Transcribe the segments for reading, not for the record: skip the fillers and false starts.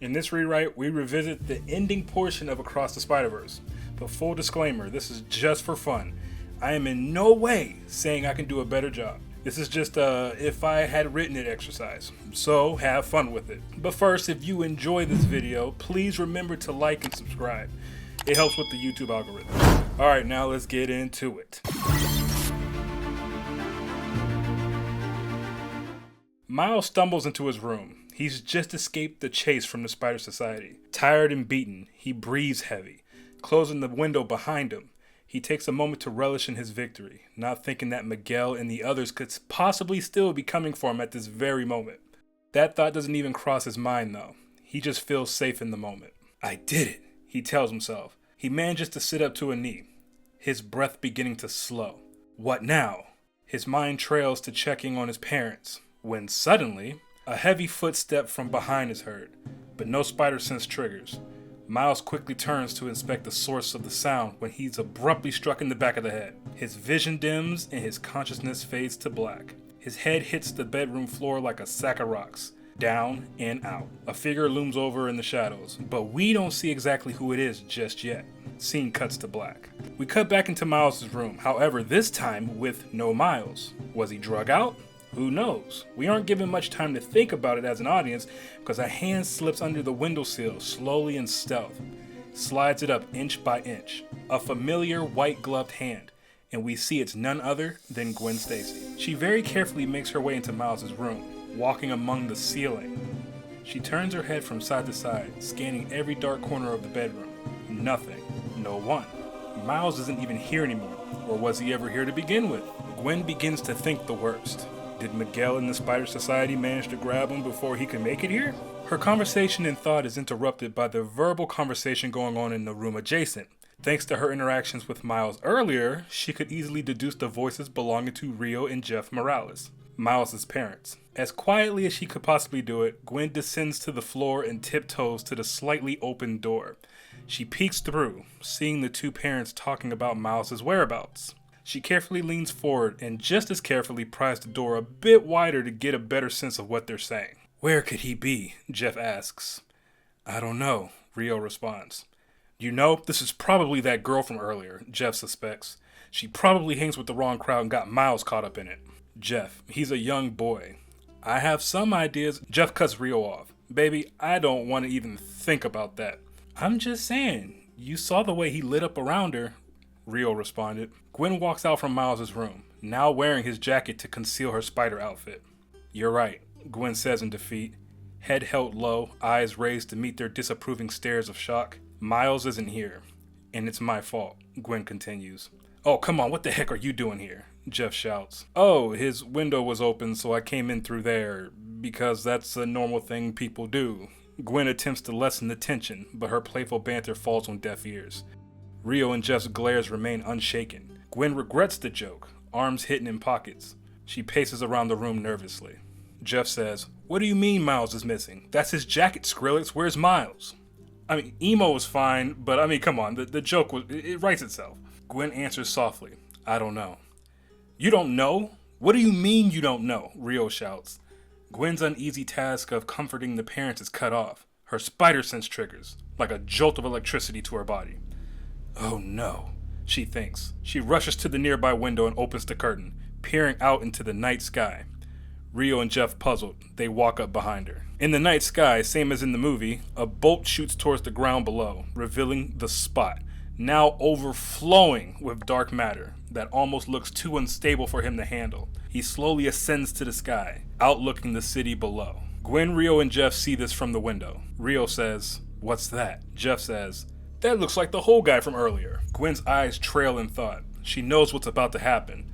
In this rewrite, we revisit the ending portion of Across the Spider-Verse. But full disclaimer, this is just for fun. I am in no way saying I can do a better job. This is just a if I had written it exercise. So have fun with it. But first, if you enjoy this video, please remember to like and subscribe. It helps with the YouTube algorithm. Alright, now let's get into it. Miles stumbles into his room. He's just escaped the chase from the Spider Society. Tired and beaten, he breathes heavy, closing the window behind him. He takes a moment to relish in his victory, not thinking that Miguel and the others could possibly still be coming for him at this very moment. That thought doesn't even cross his mind though. He just feels safe in the moment. I did it, he tells himself. He manages to sit up to a knee, his breath beginning to slow. What now? His mind trails to checking on his parents, when suddenly, a heavy footstep from behind is heard, but no spider sense triggers. Miles quickly turns to inspect the source of the sound when he's abruptly struck in the back of the head. His vision dims and his consciousness fades to black. His head hits the bedroom floor like a sack of rocks, down and out. A figure looms over in the shadows, but we don't see exactly who it is just yet. Scene cuts to black. We cut back into Miles' room, however this time with no Miles. Was he drug out? Who knows? We aren't given much time to think about it as an audience because a hand slips under the windowsill slowly in stealth, slides it up inch by inch. A familiar white-gloved hand, and we see it's none other than Gwen Stacy. She very carefully makes her way into Miles' room, walking among the ceiling. She turns her head from side to side, scanning every dark corner of the bedroom. Nothing. No one. Miles isn't even here anymore, or was he ever here to begin with? Gwen begins to think the worst. Did Miguel and the Spider Society manage to grab him before he could make it here? Her conversation in thought is interrupted by the verbal conversation going on in the room adjacent. Thanks to her interactions with Miles earlier, she could easily deduce the voices belonging to Rio and Jeff Morales, Miles' parents. As quietly as she could possibly do it, Gwen descends to the floor and tiptoes to the slightly open door. She peeks through, seeing the two parents talking about Miles' whereabouts. She carefully leans forward and just as carefully pries the door a bit wider to get a better sense of what they're saying. Where could he be? Jeff asks. I don't know, Rio responds. You know, this is probably that girl from earlier, Jeff suspects. She probably hangs with the wrong crowd and got Miles caught up in it. Jeff, he's a young boy. I have some ideas. Jeff cuts Rio off. Baby, I don't want to even think about that. I'm just saying, you saw the way he lit up around her, Rio responded. Gwen walks out from Miles' room, now wearing his jacket to conceal her spider outfit. You're right, Gwen says in defeat, head held low, eyes raised to meet their disapproving stares of shock. Miles isn't here, and it's my fault, Gwen continues. Oh, come on, what the heck are you doing here? Jeff shouts. Oh, his window was open, so I came in through there, because that's a normal thing people do. Gwen attempts to lessen the tension, but her playful banter falls on deaf ears. Rio and Jeff's glares remain unshaken. Gwen regrets the joke, arms hidden in pockets. She paces around the room nervously. Jeff says, What do you mean Miles is missing? That's his jacket, Skrillex. Where's Miles? I mean, emo was fine, but I mean, come on, the joke it writes itself. Gwen answers softly, I don't know. You don't know? What do you mean you don't know? Rio shouts. Gwen's uneasy task of comforting the parents is cut off. Her spider sense triggers, like a jolt of electricity to her body. Oh no, she thinks. She rushes to the nearby window and opens the curtain, peering out into the night sky. Rio and Jeff puzzled. They walk up behind her. In the night sky, same as in the movie, a bolt shoots towards the ground below, revealing the spot, now overflowing with dark matter that almost looks too unstable for him to handle. He slowly ascends to the sky, outlooking the city below. Gwen, Rio, and Jeff see this from the window. Rio says, What's that? Jeff says, That looks like the whole guy from earlier. Gwen's eyes trail in thought. She knows what's about to happen.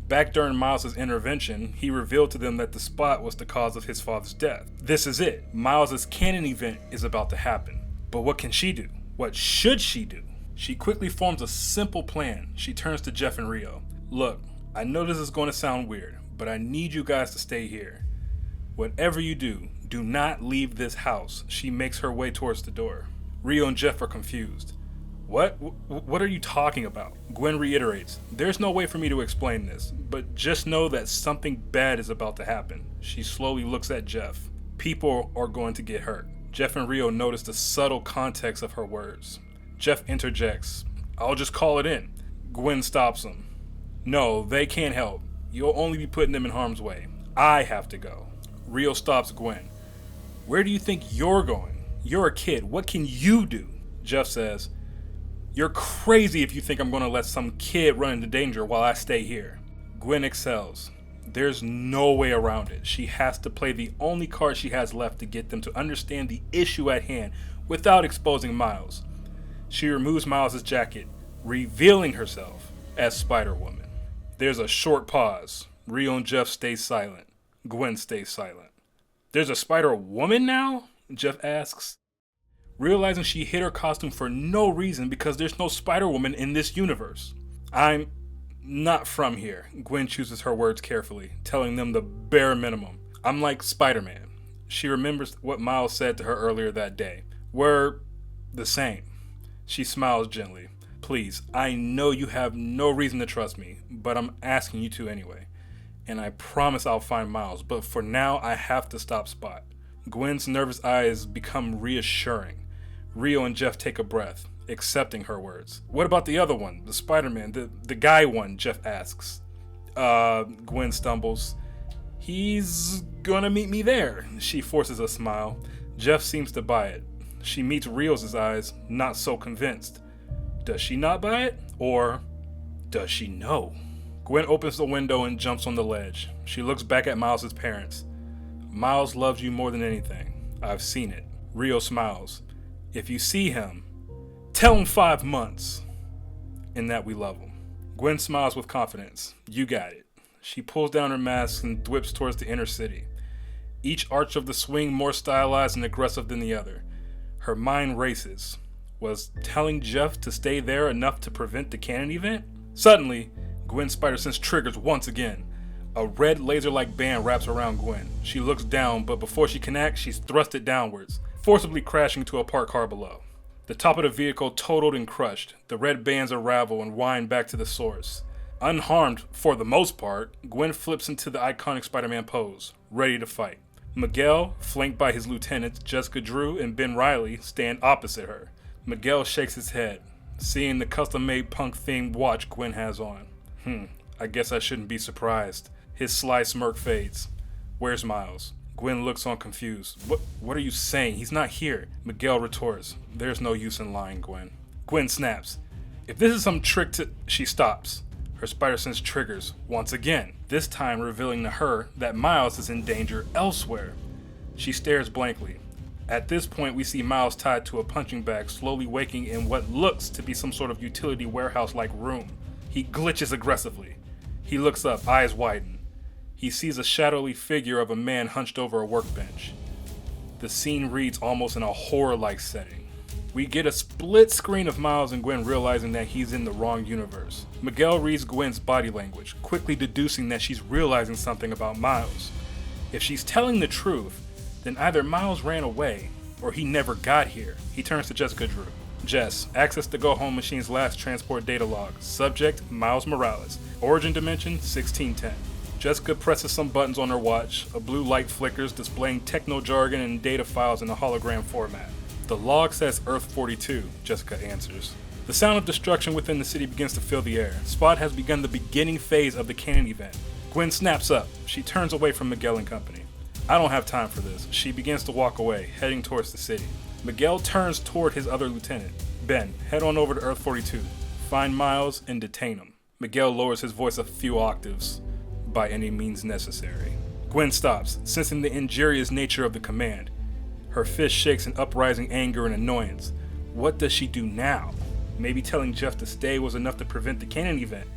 Back during Miles' intervention, he revealed to them that the spot was the cause of his father's death. This is it. Miles' Canon event is about to happen. But what can she do? What should she do? She quickly forms a simple plan. She turns to Jeff and Rio. Look, I know this is going to sound weird, but I need you guys to stay here. Whatever you do, do not leave this house. She makes her way towards the door. Rio and Jeff are confused. What? What are you talking about? Gwen reiterates, there's no way for me to explain this, but just know that something bad is about to happen. She slowly looks at Jeff. People are going to get hurt. Jeff and Rio notice the subtle context of her words. Jeff interjects, "I'll just call it in." Gwen stops him. "No, they can't help. You'll only be putting them in harm's way. I have to go." Rio stops Gwen. "Where do you think you're going? You're a kid. What can you do?" Jeff says, "You're crazy if you think I'm going to let some kid run into danger while I stay here." Gwen excels. There's no way around it. She has to play the only card she has left to get them to understand the issue at hand without exposing Miles. She removes Miles' jacket, revealing herself as Spider-Woman. There's a short pause. Rio and Jeff stay silent. Gwen stays silent. "There's a Spider-Woman now?" Jeff asks, realizing she hid her costume for no reason because there's no Spider-Woman in this universe. "I'm not from here." Gwen chooses her words carefully, telling them the bare minimum. "I'm like Spider-Man." She remembers what Miles said to her earlier that day. "We're the same." She smiles gently. "Please, I know you have no reason to trust me, but I'm asking you to anyway. And I promise I'll find Miles, but for now I have to stop Spot." Gwen's nervous eyes become reassuring. Rio and Jeff take a breath, accepting her words. "What about the other one, the Spider-Man, the guy one?" Jeff asks. Gwen stumbles. "He's gonna meet me there." She forces a smile. Jeff seems to buy it. She meets Rio's eyes, not so convinced. Does she not buy it? Or does she know? Gwen opens the window and jumps on the ledge. She looks back at Miles' parents. "Miles loves you more than anything. I've seen it." Rio smiles. "If you see him, tell him 5 months. And that we love him." Gwen smiles with confidence. "You got it." She pulls down her mask and whips towards the inner city. Each arch of the swing more stylized and aggressive than the other. Her mind races. Was telling Jeff to stay there enough to prevent the Canon event? Suddenly, Gwen's spider sense triggers once again. A red laser-like band wraps around Gwen. She looks down, but before she can act, she's thrusted downwards, forcibly crashing to a parked car below. The top of the vehicle totaled and crushed. The red bands unravel and wind back to the source. Unharmed, for the most part, Gwen flips into the iconic Spider-Man pose, ready to fight. Miguel, flanked by his lieutenants Jessica Drew and Ben Reilly, stand opposite her. Miguel shakes his head, seeing the custom-made punk-themed watch Gwen has on. I guess I shouldn't be surprised. His sly smirk fades. "Where's Miles?" Gwen looks on confused. What are you saying? He's not here." Miguel retorts. "There's no use in lying, Gwen." Gwen snaps. "If this is some trick to..." She stops. Her spider sense triggers once again, this time revealing to her that Miles is in danger elsewhere. She stares blankly. At this point, we see Miles tied to a punching bag, slowly waking in what looks to be some sort of utility warehouse-like room. He glitches aggressively. He looks up, eyes widen. He sees a shadowy figure of a man hunched over a workbench. The scene reads almost in a horror-like setting. We get a split screen of Miles and Gwen realizing that he's in the wrong universe. Miguel reads Gwen's body language, quickly deducing that she's realizing something about Miles. If she's telling the truth, then either Miles ran away, or he never got here. He turns to Jessica Drew. "Jess, access the Go Home Machine's last transport data log. Subject, Miles Morales. Origin dimension, 1610. Jessica presses some buttons on her watch. A blue light flickers, displaying techno jargon and data files in a hologram format. "The log says Earth 42, Jessica answers. The sound of destruction within the city begins to fill the air. Spot has begun the beginning phase of the Canon event. Gwen snaps up. She turns away from Miguel and company. "I don't have time for this." She begins to walk away, heading towards the city. Miguel turns toward his other lieutenant. "Ben, head on over to Earth 42. Find Miles and detain him." Miguel lowers his voice a few octaves. "By any means necessary." Gwen stops, sensing the injurious nature of the command. Her fist shakes in uprising anger and annoyance. What does she do now? Maybe telling Jeff to stay was enough to prevent the Canon event.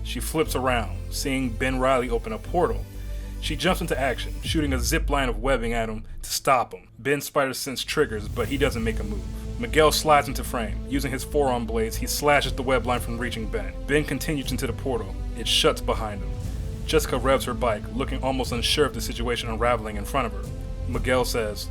She flips around, seeing Ben Reilly open a portal. She jumps into action, shooting a zip line of webbing at him to stop him. Ben's spider sense triggers, but he doesn't make a move. Miguel slides into frame. Using his forearm blades, he slashes the web line from reaching Ben. Ben continues into the portal. It shuts behind him. Jessica revs her bike, looking almost unsure of the situation unraveling in front of her. Miguel says,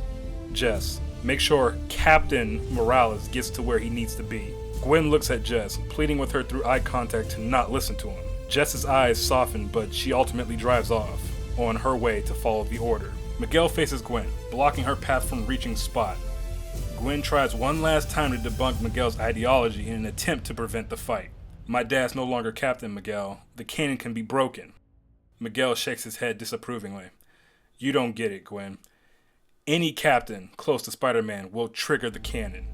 "Jess, make sure Captain Morales gets to where he needs to be." Gwen looks at Jess, pleading with her through eye contact to not listen to him. Jess's eyes soften, but she ultimately drives off, on her way to follow the order. Miguel faces Gwen, blocking her path from reaching Spot. Gwen tries one last time to debunk Miguel's ideology in an attempt to prevent the fight. My dad's no longer Captain Miguel. The Canon can be broken. Miguel shakes his head disapprovingly. You don't get it, Gwen. Any captain close to Spider-Man will trigger the Canon.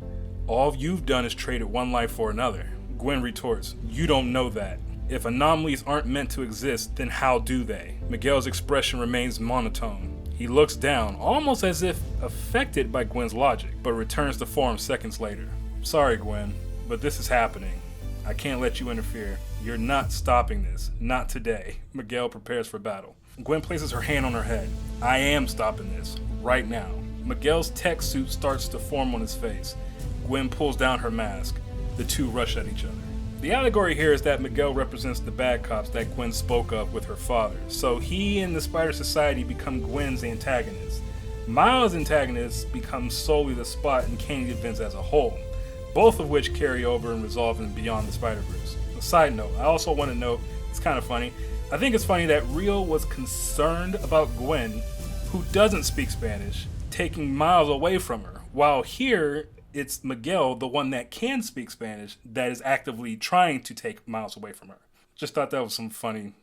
All you've done is traded one life for another. Gwen retorts, you don't know that. If anomalies aren't meant to exist, then how do they? Miguel's expression remains monotone. He looks down, almost as if affected by Gwen's logic, but returns to form seconds later. Sorry, Gwen, but this is happening. I can't let you interfere. You're not stopping this. Not today. Miguel prepares for battle. Gwen places her hand on her head. I am stopping this. Right now. Miguel's tech suit starts to form on his face. Gwen pulls down her mask. The two rush at each other. The allegory here is that Miguel represents the bad cops that Gwen spoke of with her father, so he and the Spider Society become Gwen's antagonists. Miles' antagonists become solely the Spot and Candy events as a whole, both of which carry over and resolve in Beyond the Spider-Verse. A side note, I also want to note, it's kind of funny, I think it's funny that Rio was concerned about Gwen, who doesn't speak Spanish, taking Miles away from her, while here, it's Miguel, the one that can speak Spanish, that is actively trying to take Miles away from her. Just thought that was some funny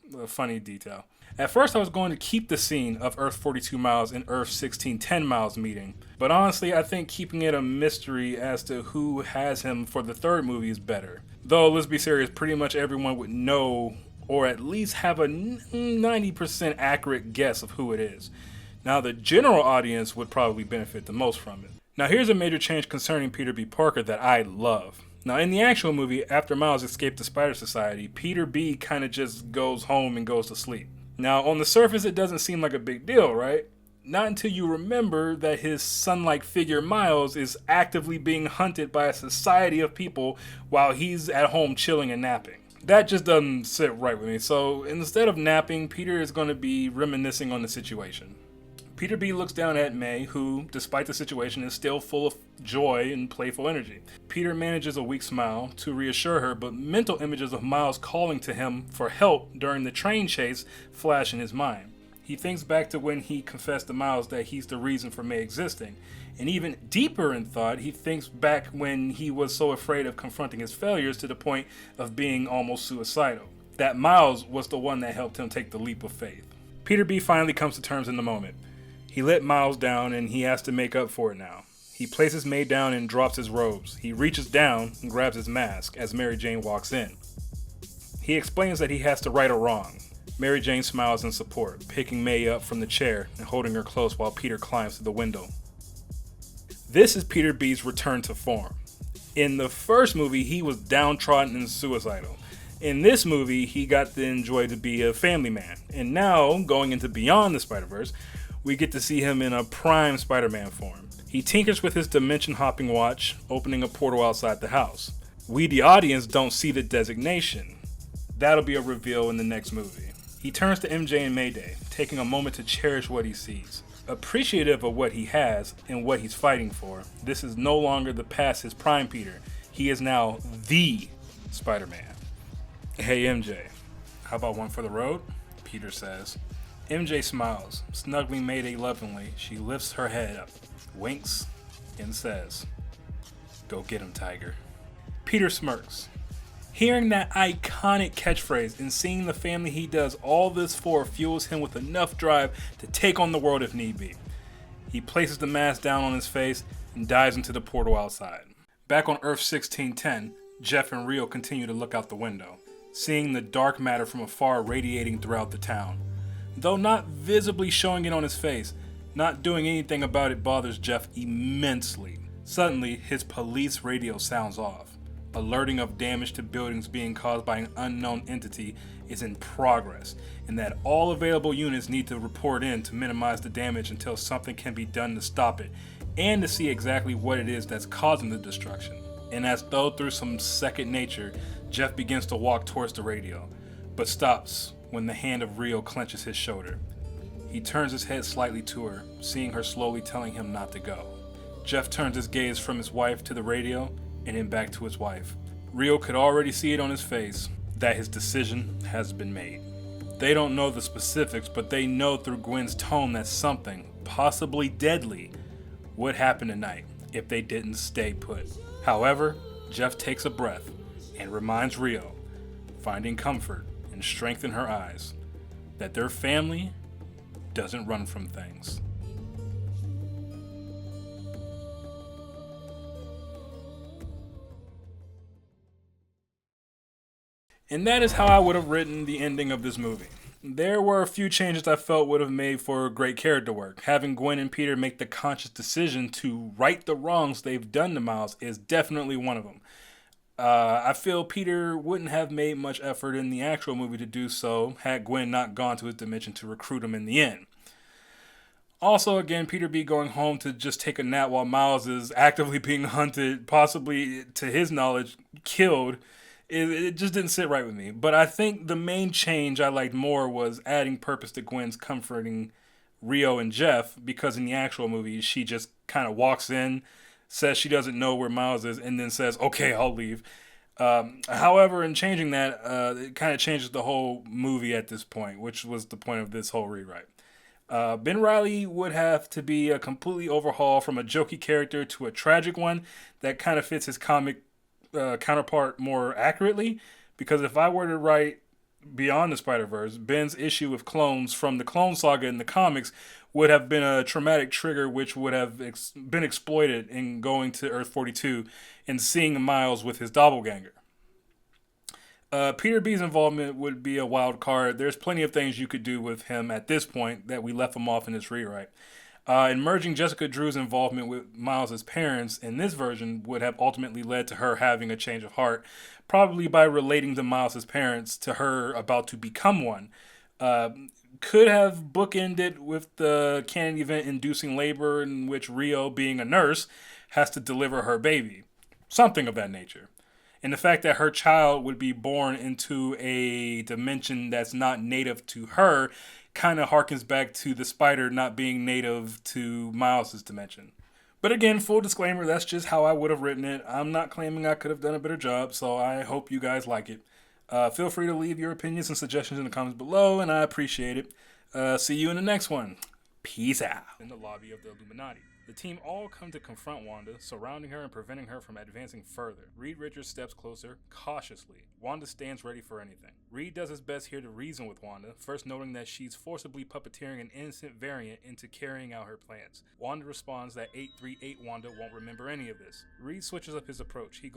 detail. At first I was going to keep the scene of Earth 42 Miles and Earth 1610 Miles meeting, but honestly I think keeping it a mystery as to who has him for the third movie is better. Though, let's be serious, pretty much everyone would know or at least have a 90% accurate guess of who it is. Now the general audience would probably benefit the most from it. Now here's a major change concerning Peter B. Parker that I love. Now in the actual movie, after Miles escaped the Spider Society, Peter B. kind of just goes home and goes to sleep. Now on the surface it doesn't seem like a big deal, right? Not until you remember that his son-like figure Miles is actively being hunted by a society of people while he's at home chilling and napping. That just doesn't sit right with me, so instead of napping, Peter is going to be reminiscing on the situation. Peter B. looks down at May, who, despite the situation, is still full of joy and playful energy. Peter manages a weak smile to reassure her, but mental images of Miles calling to him for help during the train chase flash in his mind. He thinks back to when he confessed to Miles that he's the reason for May existing. And even deeper in thought, he thinks back when he was so afraid of confronting his failures to the point of being almost suicidal. That Miles was the one that helped him take the leap of faith. Peter B. finally comes to terms in the moment. He let Miles down and he has to make up for it now. He places May down and drops his robes. He reaches down and grabs his mask as Mary Jane walks in. He explains that he has to right a wrong. Mary Jane smiles in support, picking May up from the chair and holding her close while Peter climbs to the window. This is Peter B's return to form. In the first movie, he was downtrodden and suicidal. In this movie, he got to enjoy to be a family man. And now, going into Beyond the Spider-Verse, we get to see him in a prime Spider-Man form. He tinkers with his dimension-hopping watch, opening a portal outside the house. We, the audience, don't see the designation. That'll be a reveal in the next movie. He turns to MJ and Mayday, taking a moment to cherish what he sees. Appreciative of what he has and what he's fighting for, this is no longer the past his prime Peter. He is now the Spider-Man. Hey MJ, how about one for the road? Peter says. MJ smiles, snuggling Mayday lovingly. She lifts her head up, winks, and says, "Go get him, Tiger." Peter smirks. Hearing that iconic catchphrase and seeing the family he does all this for fuels him with enough drive to take on the world if need be. He places the mask down on his face and dives into the portal outside. Back on Earth 1610, Jeff and Rio continue to look out the window, seeing the dark matter from afar radiating throughout the town. Though not visibly showing it on his face, not doing anything about it bothers Jeff immensely. Suddenly, his police radio sounds off. Alerting of damage to buildings being caused by an unknown entity is in progress, and that all available units need to report in to minimize the damage until something can be done to stop it, and to see exactly what it is that's causing the destruction. And as though through some second nature, Jeff begins to walk towards the radio, but stops when the hand of Rio clenches his shoulder. He turns his head slightly to her, seeing her slowly telling him not to go. Jeff turns his gaze from his wife to the radio, and then back to his wife. Rio could already see it on his face that his decision has been made. They don't know the specifics, but they know through Gwen's tone that something, possibly deadly, would happen tonight if they didn't stay put. However, Jeff takes a breath and reminds Rio, finding comfort and strength in her eyes, that their family doesn't run from things. And that is how I would have written the ending of this movie. There were a few changes I felt would have made for great character work. Having Gwen and Peter make the conscious decision to right the wrongs they've done to Miles is definitely one of them. I feel Peter wouldn't have made much effort in the actual movie to do so had Gwen not gone to his dimension to recruit him in the end. Also, again, Peter B going home to just take a nap while Miles is actively being hunted, possibly, to his knowledge, killed. It just didn't sit right with me. But I think the main change I liked more was adding purpose to Gwen's comforting Rio and Jeff, because in the actual movie, she just kind of walks in, says she doesn't know where Miles is, and then says, okay, I'll leave. However, in changing that, it kind of changes the whole movie at this point, which was the point of this whole rewrite. Ben Reilly would have to be a completely overhaul from a jokey character to a tragic one that kind of fits his comic counterpart more accurately, because if I were to write Beyond the Spider-Verse, Ben's issue with clones from the Clone Saga in the comics would have been a traumatic trigger which would have been exploited in going to Earth 42 and seeing Miles with his doppelganger. Peter B's involvement would be a wild card. There's plenty of things you could do with him at this point that we left him off in this rewrite. And merging Jessica Drew's involvement with Miles' parents in this version would have ultimately led to her having a change of heart, probably by relating to Miles' parents to her about to become one. Could have bookended with the Canon event inducing labor in which Rio, being a nurse, has to deliver her baby. Something of that nature. And the fact that her child would be born into a dimension that's not native to her kind of harkens back to the spider not being native to Miles' dimension. But again, full disclaimer, that's just how I would have written it. I'm not claiming I could have done a better job, so I hope you guys like it. Feel free to leave your opinions and suggestions in the comments below, and I appreciate it. See you in the next one. Peace out. In the lobby of the Illuminati, the team all come to confront Wanda, surrounding her and preventing her from advancing further. Reed Richards steps closer, cautiously. Wanda stands ready for anything. Reed does his best here to reason with Wanda, first noting that she's forcibly puppeteering an innocent variant into carrying out her plans. Wanda responds that 838 Wanda won't remember any of this. Reed switches up his approach. He